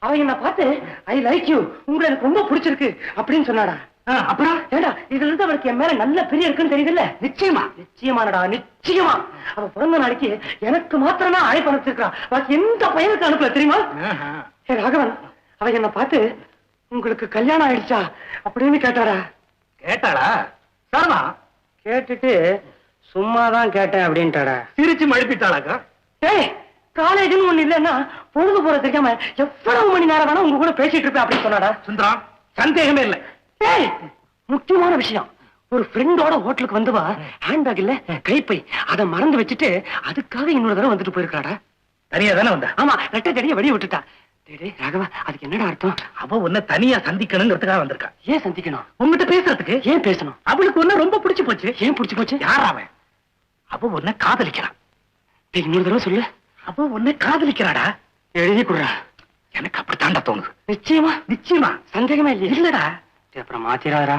அவ என்ன பார்த்து ஐ லைக் யூ, உங்களை எனக்கு ரொம்ப பிடிச்சிருக்கு அப்படின்னு சொன்னாடா. அப்புறம் ஏடா இதுல இருந்து அவளுக்கு என் மேல நல்ல பிரியம் இருக்குன்னு தெரியுதுல்ல? நிச்சயமா நிச்சயமானடா, நிச்சயமா. அவ பிறந்த நாளைக்கு எனக்கு மாத்திரம் தான் அழைப்பு அனுப்பிச்சிருக்கான், பாக்கி எந்த பையனுக்கு அனுப்பல தெரியுமா? ஏ ராகவன், அவ என்ன பார்த்து உங்களுக்கு கல்யாணம் ஆயிடுச்சா அப்படின்னு கேட்டாடா. கேட்டாளா? சாமா கேட்டுட்டு சும்மாதான் கேட்டேன் அப்படின்ட்டாடா. சிரிச்சு மழுப்பிட்டாளாக்கா? ஏய், காலேஜ்னு ஒண்ணு இல்லன்னா பொழுது போற தெரியாம எவ்வளவு மணி நேரம் வேணா உங்க கூட பேசிட்டு இருப்பேன் அப்படின்னு சொன்னாடா. சுந்தரம், சந்தேகமே இல்லை. ஏய், முக்கியமான விஷயம், ஒரு ஃப்ரெண்டோட ஹோட்டலுக்கு வந்தவா ஹேண்ட்பேக் இல்ல கைப்பை அதை மறந்து வச்சுட்டு அதுக்காக இன்னொரு தடவை வந்துட்டு போயிருக்காடா. தனியா தானே வந்தா? ஆமா, ரெட்டை தடியை வெளியே விட்டுட்டா. ராகவா, அதுக்கு என்னடா அர்த்தம்? அவ உன்னை தனியா சந்திக்கணுங்கிறதுக்காக வந்திருக்கா. ஏன் சந்திக்கணும்? உங்ககிட்ட பேசுறதுக்கு. ஏன் பேசணும்? அவளுக்கு ஒண்ணு ரொம்ப பிடிச்சு போச்சு. ஏன் பிடிச்சு போச்சு? யார் அவன்? அவ உன்னை காதலிக்கிறான். இன்னொரு தடவை சொல்லு. அவ உன்னை காதலிக்கிறாடா. எழுதி கொடுறா. எனக்கு அப்படித்தாண்டா தோணுது. நிச்சயமா? நிச்சயமா, சந்தேகமே இல்லையா? இல்லடா. அப்புறம் மாத்திராதரா.